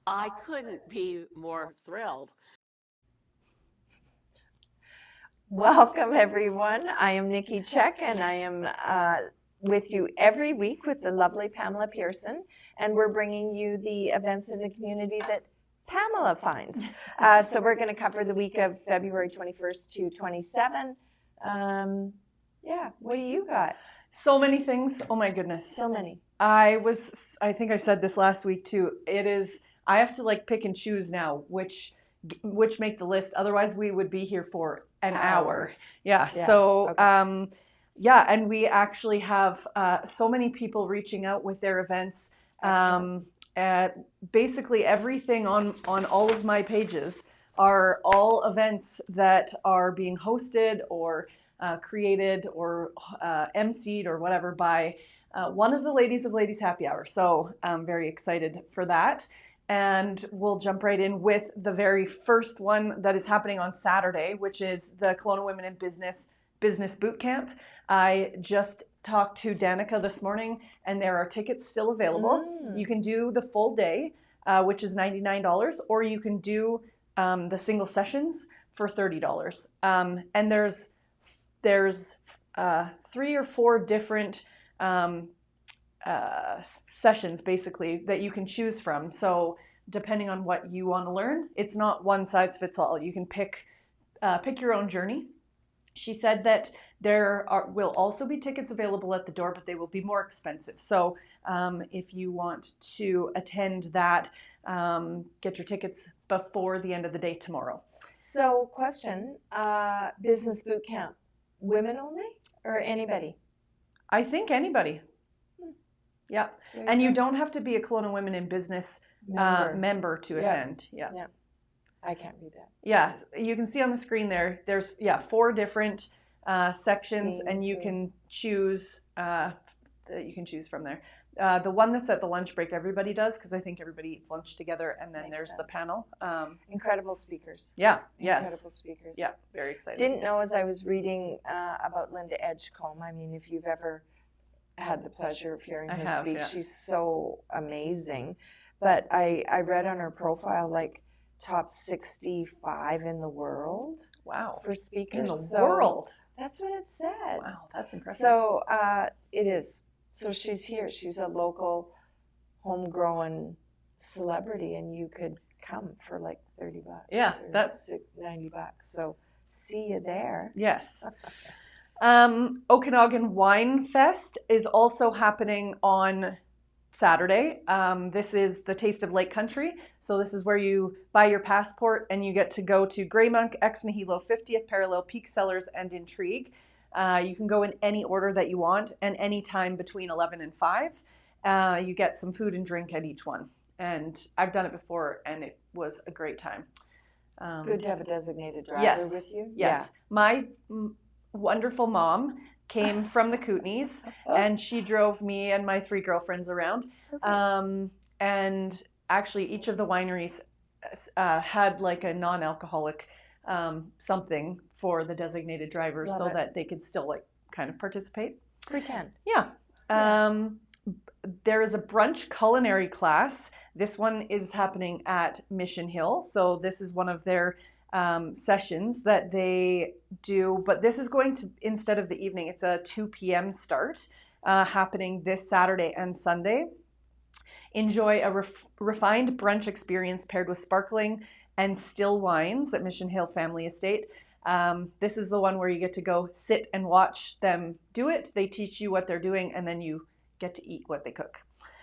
I couldn't be more thrilled. Welcome, everyone. I am Nikki Check, and I am with you every week with the lovely Pamela Pearson, and we're bringing you the events in the community that Pamela finds. So we're going to cover the week of February 21st to 27. Yeah, what do you got? So many things. Oh my goodness. So many. I think I said this last week too. I have to like pick and choose now which make the list. Otherwise we would be here for an hour. Yeah. So, okay. And we actually have so many people reaching out with their events. Basically everything on all of my pages are all events that are being hosted or created or emceed or whatever by one of the ladies of Ladies Happy Hour. So I'm very excited for that. And we'll jump right in with the very first one that is happening on Saturday, which is the Kelowna Women in Business Bootcamp. I just talked to Danica this morning, and there are tickets still available. You can do the full day, which is $99, or you can do the single sessions for $30. And there's 3 or 4 different sessions basically that you can choose from. So depending on what you want to learn, it's not one size fits all. You can pick your own journey. She said that will also be tickets available at the door, but they will be more expensive. So if you want to attend that, get your tickets before the end of the day tomorrow. So question, business boot camp, women only or anybody? I think anybody. Yeah. And you don't have to be a Kelowna Women in Business member to attend. Yeah. I can't read that. Yeah. You can see on the screen there, there's 4 different sections and you can choose from there. The one that's at the lunch break, everybody does, because I think everybody eats lunch together, and then there's the panel. Incredible speakers. Yeah. Yes. Incredible speakers. Yeah. Very excited. Didn't know as I was reading about Linda Edgecombe. I mean, if you've ever had the pleasure of hearing her speak. Yeah. She's so amazing. But I read on her profile like top 65 in the world. Wow. For speakers. In the world. That's what it said. Wow, that's impressive. So it is. So she's here. She's a local homegrown celebrity, and you could come for like $30. Yeah, that's $90. So see you there. Yes. Okanagan Wine Fest is also happening on Saturday. This is the Taste of Lake Country. So this is where you buy your passport and you get to go to Grey Monk, Ex Nihilo, 50th Parallel, Peak Cellars, and Intrigue. You can go in any order that you want and any time between 11 and 5. You get some food and drink at each one. And I've done it before and it was a great time. Good to have a designated driver with you. Yes. Yeah. My wonderful mom came from the Kootenays and she drove me and my 3 girlfriends around. And actually each of the wineries had like a non-alcoholic something for the designated drivers. Love so it. That they could still like kind of participate. Pretend. Yeah. There is a brunch culinary class. This one is happening at Mission Hill. So this is one of their sessions that they do, but this is going to, instead of the evening, it's a 2 p.m. start happening this Saturday and Sunday. Enjoy a refined brunch experience paired with sparkling and still wines at Mission Hill Family Estate. This is the one where you get to go sit and watch them do it. They teach you what they're doing and then you get to eat what they cook.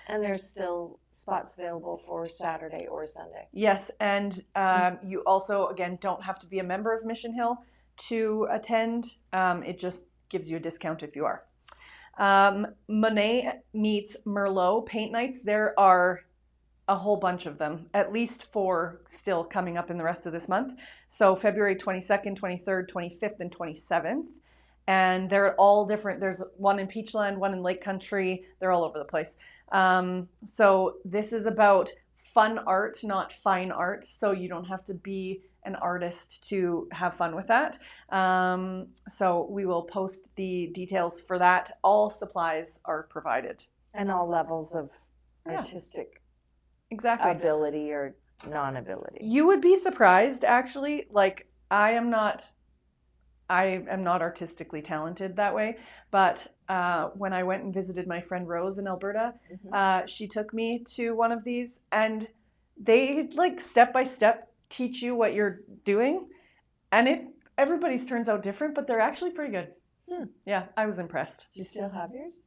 And there's still spots available for Saturday or Sunday. Yes, and you also, again, don't have to be a member of Mission Hill to attend. It just gives you a discount if you are. Monet meets Merlot paint nights. There are a whole bunch of them, at least 4 still coming up in the rest of this month. So February 22nd, 23rd, 25th, and 27th. And they're all different. There's one in Peachland, one in Lake Country. They're all over the place. So this is about fun art, not fine art. So you don't have to be an artist to have fun with that. So we will post the details for that. All supplies are provided. And all levels of artistic exactly. ability or non-ability. You would be surprised, actually. Like, I am not artistically talented that way, but when I went and visited my friend Rose in Alberta, she took me to one of these, and they like step by step teach you what you're doing, and everybody's turns out different, but they're actually pretty good. Yeah, I was impressed. Do you still have yours?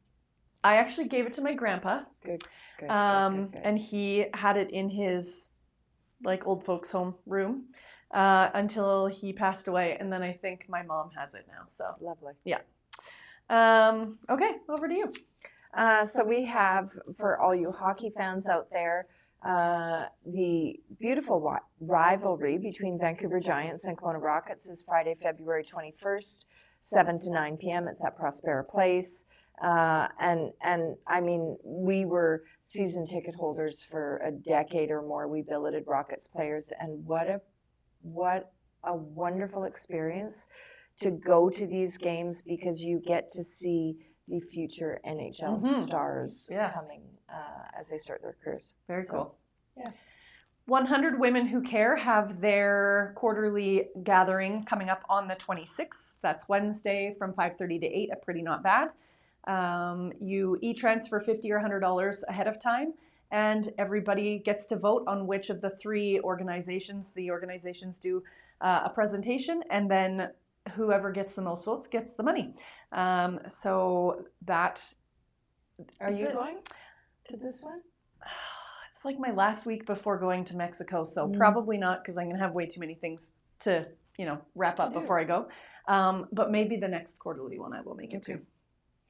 I actually gave it to my grandpa. Good. And he had it in his like old folks home room until he passed away, and then I think my mom has it now. So Lovely. yeah. Okay, over to you. So we have, for all you hockey fans out there, the beautiful rivalry between Vancouver Giants and Kelowna Rockets is Friday, February 21st, 7 to 9 p.m. It's at Prospera Place. And I mean, we were season ticket holders for a decade or more. We billeted Rockets players, and what a wonderful experience to go to these games, because you get to see the future NHL stars coming as they start their careers. Very cool. Yeah. 100 Women Who Care have their quarterly gathering coming up on the 26th. That's Wednesday from 5:30 to 8 at Pretty Not Bad. You e-transfer $50 or $100 ahead of time, and everybody gets to vote on which of the three organizations. The organizations do a presentation, and then whoever gets the most votes gets the money. So that. Are you going to this one? It's like my last week before going to Mexico, so probably not, because I'm going to have way too many things to, wrap up before I go. But maybe the next quarterly one I will make it to.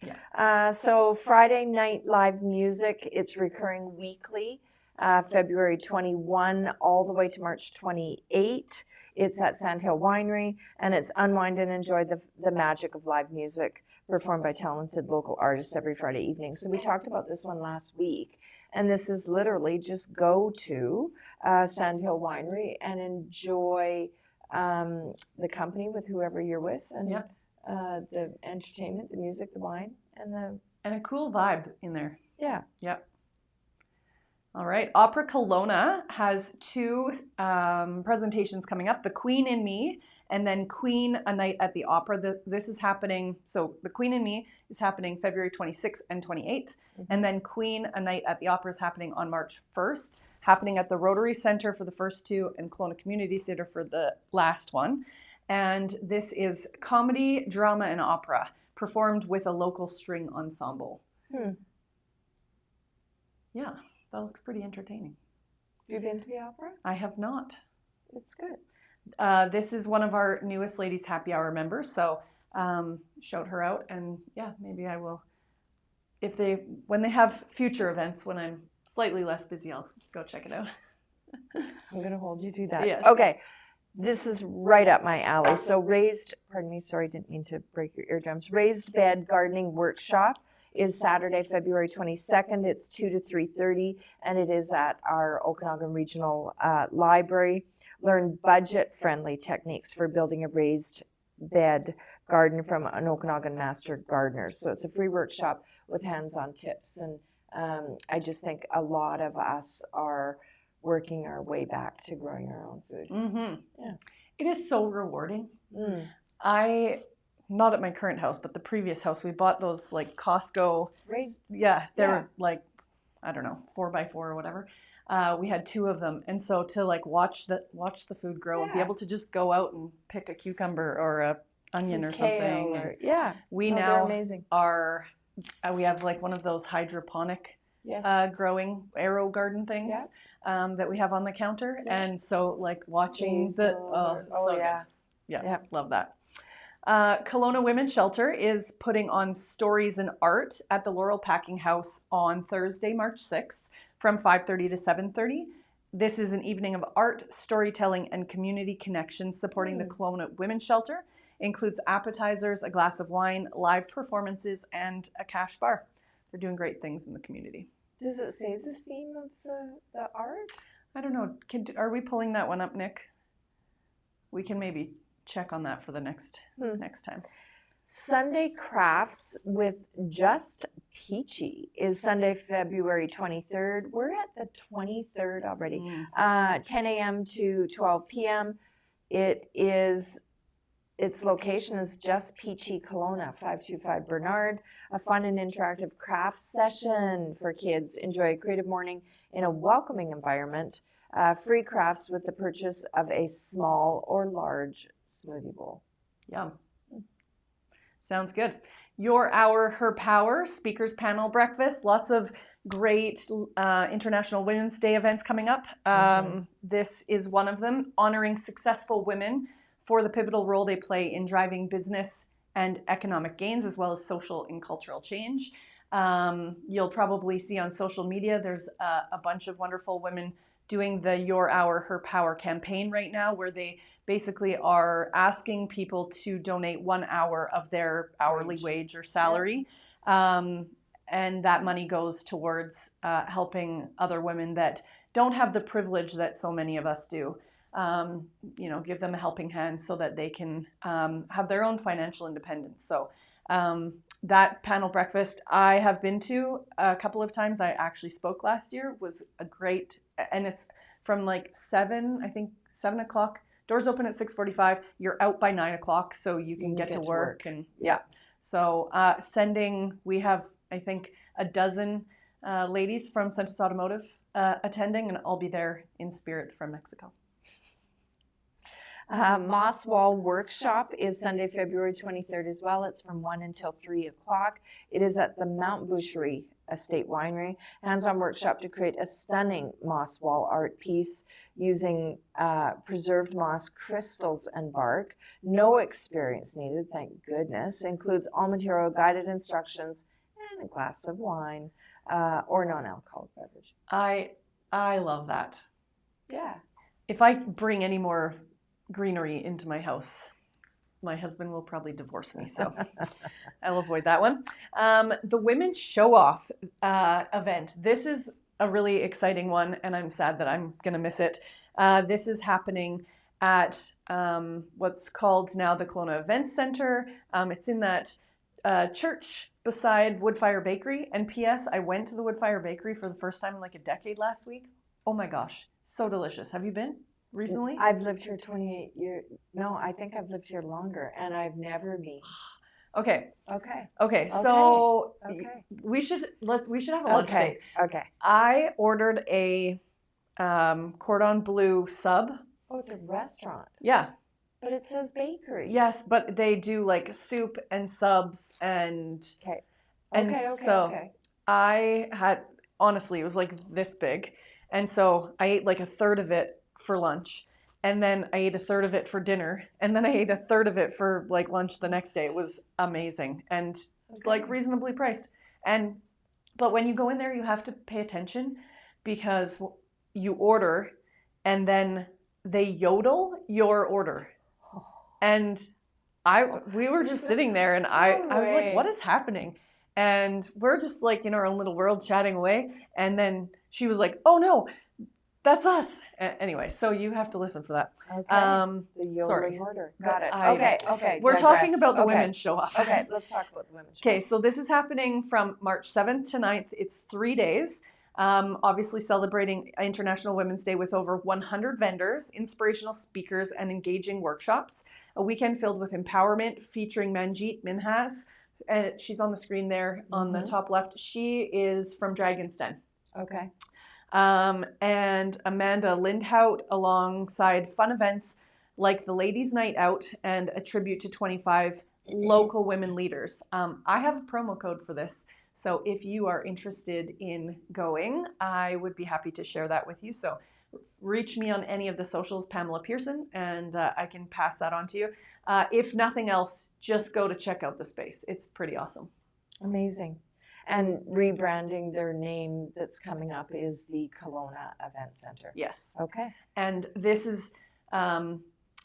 Yeah. So Friday night live music, it's recurring weekly, February 21 all the way to March 28. It's at Sandhill Winery, and it's unwind and enjoy the magic of live music performed by talented local artists every Friday evening. So we talked about this one last week, and this is literally just go to Sandhill Winery and enjoy the company with whoever you're with, and the entertainment, the music, the wine, and a cool vibe in there. Yeah. Yep. All right. Opera Kelowna has two presentations coming up: The Queen in Me, and then Queen: A Night at the Opera. This is happening. So The Queen in Me is happening February 26th and 28th, and then Queen: A Night at the Opera is happening on March 1st, happening at the Rotary Center for the first two and Kelowna Community Theatre for the last one. And this is comedy, drama, and opera performed with a local string ensemble. Yeah, that looks pretty entertaining. Have you been to the opera? I have not. It's good. This is one of our newest Ladies Happy Hour members, so shout her out, and yeah, maybe I will. When they have future events, when I'm slightly less busy, I'll go check it out. I'm going to hold you to that. Yes. Okay. This is right up my alley. So sorry, didn't mean to break your eardrums. Raised Bed Gardening Workshop is Saturday, February 22nd. It's 2 to 3:30, and it is at our Okanagan Regional Library. Learn budget-friendly techniques for building a raised bed garden from an Okanagan master gardener. So it's a free workshop with hands-on tips, and I just think a lot of us are working our way back to growing our own food. Yeah. It is so rewarding. Not at my current house, but the previous house, we bought those like Costco raised. Yeah, they were like, I don't know, 4x4 or whatever. We had two of them, and so to like watch the food grow and be able to just go out and pick a cucumber or a onion or something. We now amazing. We have like one of those hydroponic growing arrow garden things. That we have on the counter, and so like watching good. Yeah, love that. Kelowna Women's Shelter is putting on Stories and Art at the Laurel Packing House on Thursday, March 6th from 5:30 to 7:30. This is an evening of art, storytelling, and community connections supporting the Kelowna Women's Shelter. Includes appetizers, a glass of wine, live performances, and a cash bar. They're doing great things in the community. Does it say the theme of the art? I don't know. Are we pulling that one up, Nick? We can maybe check on that for the next time. Sunday Crafts with Just Peachy is Sunday, February 23rd. We're at the 23rd already. 10 a.m. to 12 p.m. Its location is Just Peachy, Kelowna, 525 Bernard. A fun and interactive craft session for kids. Enjoy a creative morning in a welcoming environment. Free crafts with the purchase of a small or large smoothie bowl. Yum. Sounds good. Your Hour, Her Power, speakers panel breakfast. Lots of great International Women's Day events coming up. This is one of them, honoring successful women for the pivotal role they play in driving business and economic gains, as well as social and cultural change. You'll probably see on social media, there's a bunch of wonderful women doing the Your Hour, Her Power campaign right now, where they basically are asking people to donate 1 hour of their hourly wage or salary. And that money goes towards helping other women that don't have the privilege that so many of us do. Give them a helping hand so that they can have their own financial independence. So that panel breakfast I have been to a couple of times. I actually spoke last year. Was a great, and it's from like 7 o'clock. Doors open at 6:45. You're out by 9 o'clock, so you can get to work. And yeah. So we have, I think, a dozen ladies from Sentis Automotive attending, and I'll be there in spirit from Mexico. Moss Wall Workshop is Sunday, February 23rd as well. It's from 1 until 3 o'clock. It is at the Mount Boucherie Estate Winery. Hands-on workshop to create a stunning moss wall art piece using preserved moss crystals and bark. No experience needed, thank goodness. Includes all material, guided instructions, and a glass of wine or non-alcoholic beverage. I love that. Yeah. If I bring any more greenery into my house, my husband will probably divorce me, so I'll avoid that one. The Women's Show Off event. This is a really exciting one, and I'm sad that I'm going to miss it. This is happening at what's called now the Kelowna Events Center. It's in that church beside Woodfire Bakery. And P.S., I went to the Woodfire Bakery for the first time in like a decade last week. Oh my gosh, so delicious. Have you been recently? I've lived here 28 years. No, I think I've lived here longer, and I've never been. Okay. Okay. So Okay. we should have a lunch date. Okay. I ordered a cordon bleu sub. Oh, it's a restaurant. Yeah. But it says bakery. Yes, but they do like soup and subs and Okay. Okay. I had, honestly, it was like this big. And so I ate like a third of it for lunch. And then I ate a third of it for dinner. And then I ate a third of it for like lunch the next day. It was amazing and like reasonably priced. But when you go in there, you have to pay attention because you order and then they yodel your order. And we were just sitting there and I was like, what is happening? And we're just like in our own little world chatting away. And then she was like, oh no, that's us. Anyway, so you have to listen for that. Okay. The yodeling order. Got it. Okay. We're talking about the Women's Show Off. Okay, let's talk about the Women's Show Off. Okay, so this is happening from March 7th to 9th. It's 3 days. Obviously celebrating International Women's Day with over 100 vendors, inspirational speakers, and engaging workshops. A weekend filled with empowerment featuring Manjeet Minhas. She's on the screen there on the top left. She is from Dragon's Den. Okay. And Amanda Lindhout alongside fun events like the Ladies' Night Out and a tribute to 25 local women leaders. I have a promo code for this. So if you are interested in going, I would be happy to share that with you. So reach me on any of the socials, Pamela Pearson, and I can pass that on to you. If nothing else, just go to check out the space. It's pretty awesome. Amazing. And rebranding their name that's coming up is the Kelowna Event Center. Yes. Okay. And this is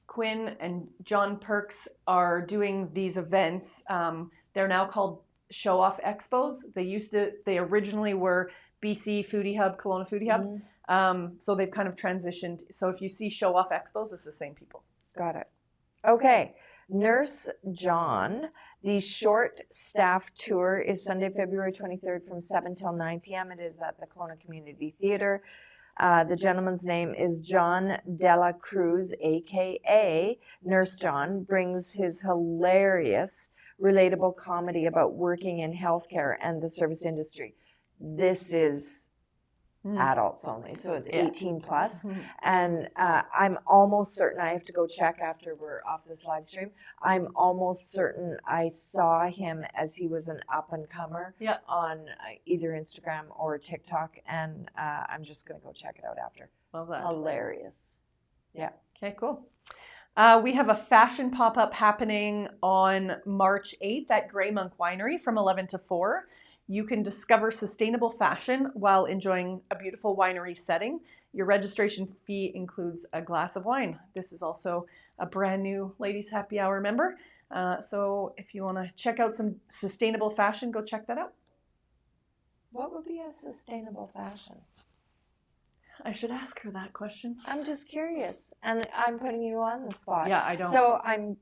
Quinn and John Perks are doing these events. They're now called Show Off Expos. They originally were BC Foodie Hub, Kelowna Foodie Hub. So they've kind of transitioned. So if you see Show Off Expos, it's the same people. Got it. Okay. Nurse John The short staff tour is Sunday, February 23rd from 7 till 9 p.m. It is at the Kelowna Community Theatre. The gentleman's name is John Dela Cruz, aka Nurse John, brings his hilarious, relatable comedy about working in healthcare and the service industry. This is adults only, so it's 18 plus. And I'm almost certain, I have to go check after we're off this live stream, I'm almost certain I saw him as he was an up-and-comer on either Instagram or TikTok, and I'm just going to go check it out after. Love that. Hilarious. Yeah. Okay, cool. We have a fashion pop-up happening on March 8th at Grey Monk Winery from 11 to 4. You can discover sustainable fashion while enjoying a beautiful winery setting. Your registration fee includes a glass of wine. This is also a brand new Ladies Happy Hour member. So if you want to check out some sustainable fashion, go check that out. What would be a sustainable fashion? I should ask her that question. I'm just curious, and I'm putting you on the spot. Yeah, I don't. So I'm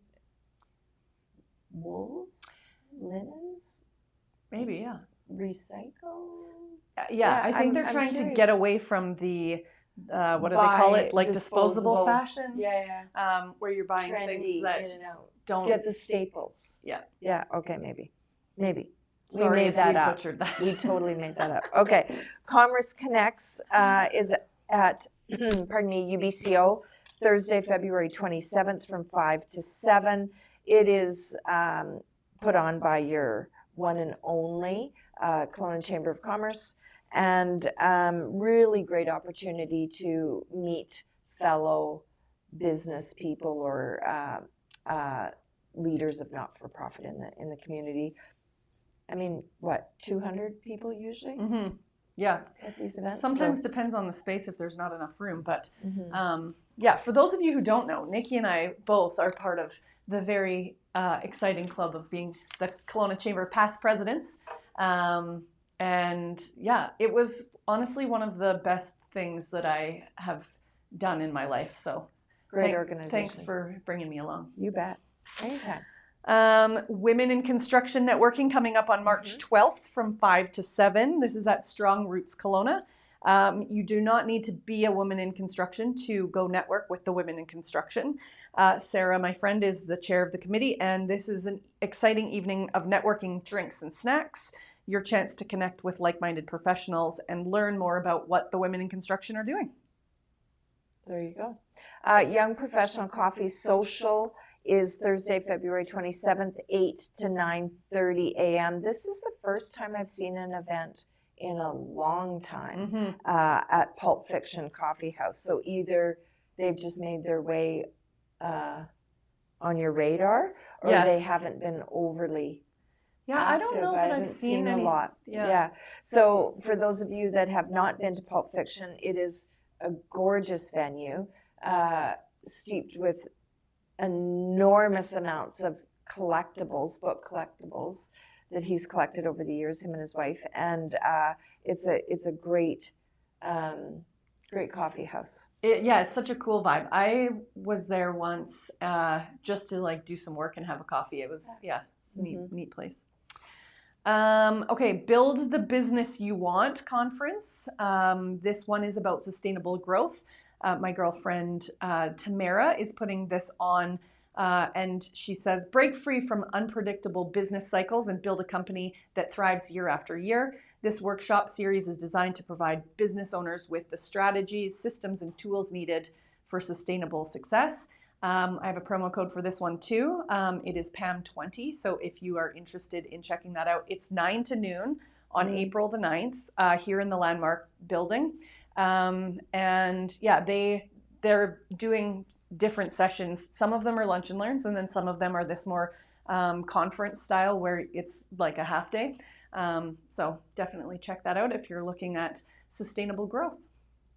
wools, linens, maybe, yeah. Recycle. Yeah, I think they're trying to get away from the what do they call it? Like disposable fashion. Yeah. Where you're buying Trendy, things that in and out. don't Get the staples. Yeah. Yeah. Okay. Maybe. Sorry we made if that we up. butchered that. We totally made that up. Okay. Commerce Connects is at UBCO Thursday, February 27th from 5 to 7. It is put on by your one and only Kelowna Chamber of Commerce, and really great opportunity to meet fellow business people or leaders of not-for-profit in the community. I mean, what, 200 people usually Yeah. at these events? Sometimes depends on the space if there's not enough room, but Mhm. yeah, for those of you who don't know, Nikki and I both are part of the very exciting club of being the Kelowna Chamber past presidents. And yeah, it was honestly one of the best things that I have done in my life. So Great organization. Thanks for bringing me along. You bet. Anytime. Women in Construction Networking coming up on March 12th from 5 to 7. This is at Strong Roots Kelowna. You do not need to be a woman in construction to go network with the women in construction. Sarah, my friend, is the chair of the committee, and this is an exciting evening of networking, drinks, and snacks. Your chance to connect with like-minded professionals and learn more about what the women in construction are doing. There you go. Young Professional Coffee Social is Thursday, February 27th, 8 to 9:30 a.m. This is the first time I've seen an event in a long time at Pulp Fiction Coffee House. So either they've just made their way on your radar, or they haven't been overly active. I don't know that I've seen a lot. Yeah. So for those of you that have not been to Pulp Fiction, it is a gorgeous venue, steeped with enormous amounts of collectibles, book collectibles that he's collected over the years, him and his wife, and it's a great coffee house. It's such a cool vibe. I was there once just to like do some work and have a coffee. It was it's a neat place. Okay, Build the Business You Want conference. This one is about sustainable growth. My girlfriend Tamara is putting this on, and she says, break free from unpredictable business cycles and build a company that thrives year after year. This workshop series is designed to provide business owners with the strategies, systems, and tools needed for sustainable success. I have a promo code for this one too. It is PAM20. So if you are interested in checking that out, it's 9 to noon on April the 9th here in the Landmark building. And yeah, they're doing different sessions. Some of them are lunch and learns, and then some of them are this more conference style where it's like a half day. So definitely check that out if you're looking at sustainable growth.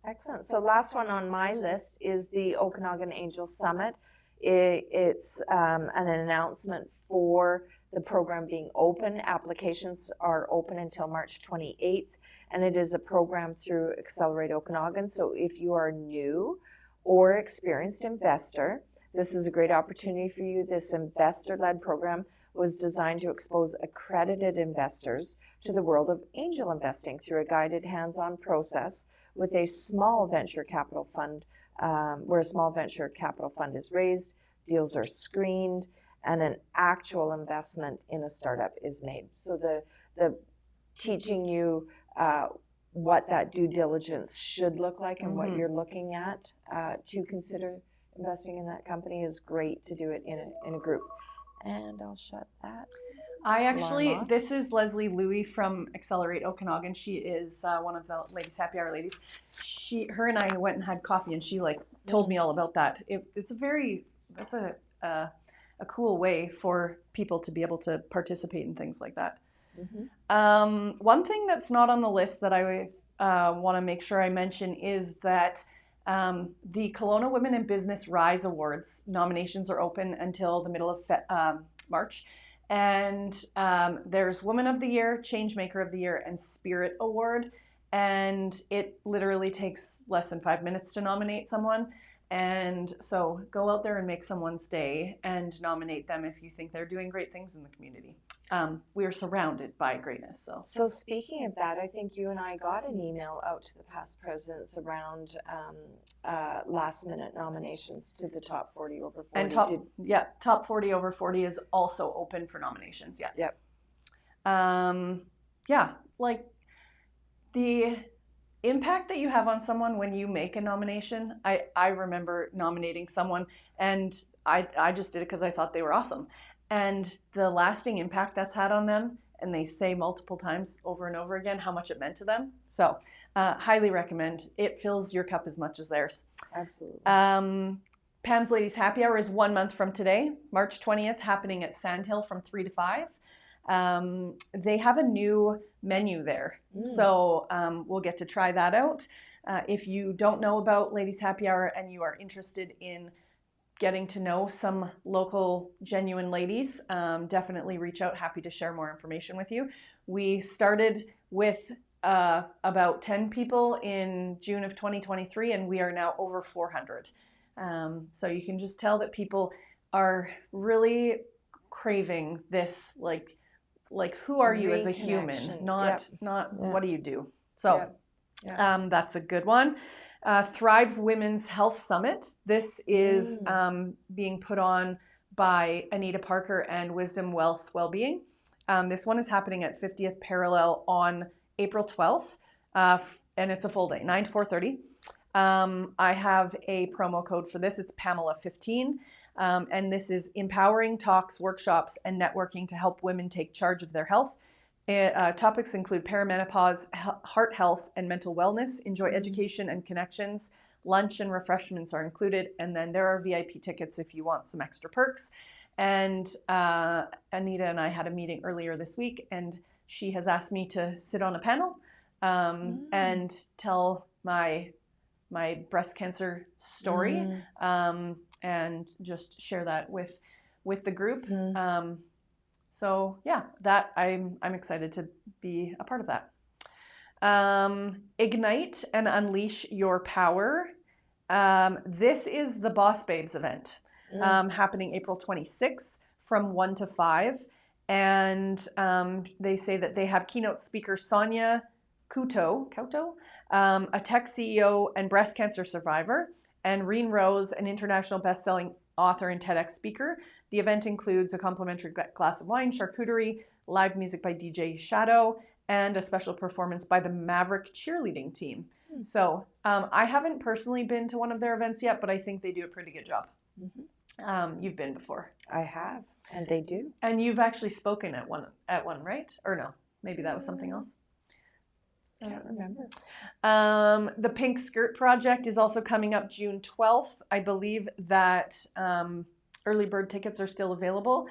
Excellent. So last one on my list is the Okanagan Angel Summit. It's an announcement for the program being open. Applications are open until March 28th, and it is a program through Accelerate Okanagan. So if you are new or experienced investor, this is a great opportunity for you. This investor-led program was designed to expose accredited investors to the world of angel investing through a guided hands-on process with a small venture capital fund, where a small venture capital fund is raised, deals are screened, and an actual investment in a startup is made. So the teaching you what that due diligence should look like and what you're looking at to consider investing in that company is great to do it in a group. And I'll shut that. I actually, Alarm off. this is Leslie Louie from Accelerate Okanagan. She is one of the ladies, happy hour ladies. Her and I went and had coffee, and she told me all about that. That's a cool way for people to be able to participate in things like that. One thing that's not on the list that I want to make sure I mention is that the Kelowna Women in Business Rise Awards nominations are open until the middle of March. And there's Woman of the Year, Changemaker of the Year, and Spirit Award. And it literally takes less than 5 minutes to nominate someone. And so go out there and make someone's day and nominate them if you think they're doing great things in the community. We are surrounded by greatness. So speaking of that, I think you and I got an email out to the past presidents around last minute nominations to the top 40 over 40. And top 40 over 40 is also open for nominations. Yeah. Yep. Like the impact that you have on someone when you make a nomination. I remember nominating someone, and I just did it because I thought they were awesome. And the lasting impact that's had on them, and they say multiple times over and over again how much it meant to them. So highly recommend. It fills your cup as much as theirs. Absolutely. Pam's Ladies Happy Hour is 1 month from today, March 20th, happening at Sandhill from 3 to 5. They have a new menu there. So we'll get to try that out. If you don't know about Ladies Happy Hour and you are interested in getting to know some local genuine ladies, definitely reach out. Happy to share more information with you. We started with about 10 people in June of 2023, and we are now over 400. So you can just tell that people are really craving this, like who are you as a human, not what do you do. So that's a good one. Thrive Women's Health Summit. This is being put on by Anita Parker and Wisdom Wealth Wellbeing. This one is happening at 50th Parallel on April 12th, and it's a full day, 9 to 4:30. I have a promo code for this. It's Pamela 15, and this is empowering talks, workshops, and networking to help women take charge of their health. Topics include perimenopause, heart health, and mental wellness. Enjoy education and connections. Lunch and refreshments are included, and then there are VIP tickets if you want some extra perks. And Anita and I had a meeting earlier this week, and she has asked me to sit on a panel and tell my breast cancer story and just share that with the group. So yeah, that I'm excited to be a part of that. Ignite and Unleash Your Power. This is the Boss Babes event happening April 26th from 1 to 5. And they say that they have keynote speaker Sonia Couto, a tech CEO and breast cancer survivor, and Reen Rose, an international best-selling author and TEDx speaker. The event includes a complimentary glass of wine, charcuterie, live music by DJ Shadow, and a special performance by the Maverick cheerleading team. So I haven't personally been to one of their events yet, but I think they do a pretty good job. You've been before. I have, and they do. And you've actually spoken at one, right? Or no, maybe that was something else. I don't remember. The Pink Skirt Project is also coming up June 12th. I believe that early bird tickets are still available.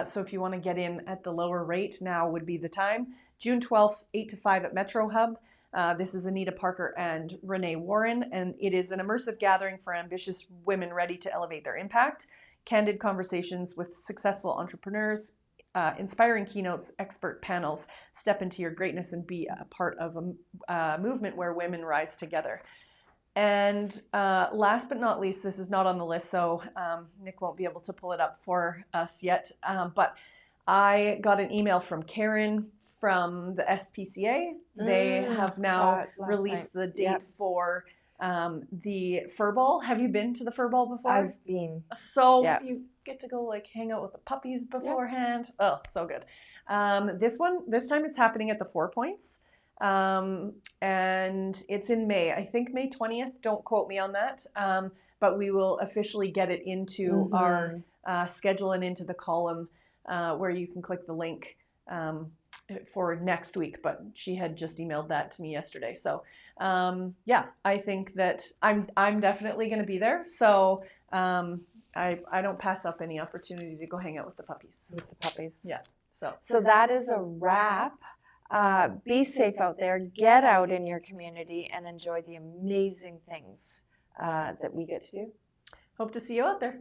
So if you want to get in at the lower rate, now would be the time. June 12th, 8 to 5 at Metro Hub. This is Anita Parker and Renee Warren, and it is an immersive gathering for ambitious women ready to elevate their impact. Candid conversations with successful entrepreneurs, inspiring keynotes, expert panels. Step into your greatness and be a part of a movement where women rise together. And last but not least, this is not on the list, so Nick won't be able to pull it up for us yet, but I got an email from Karen from the SPCA. They have saw now it last released the date Yep. for the fur ball. Have you been to the fur ball before? I've been. So Yeah. you get to go like hang out with the puppies beforehand. Oh, so good. This time it's happening at the 4 Points. And it's in May. I think May 20th. Don't quote me on that. But we will officially get it into our schedule and into the column where you can click the link for next week. But she had just emailed that to me yesterday. So yeah, I think that I'm definitely going to be there. So I don't pass up any opportunity to go hang out with the puppies. With the puppies. Yeah. So that is a wrap. Be safe out there. Get out in your community and enjoy the amazing things that we get to do. Hope to see you out there.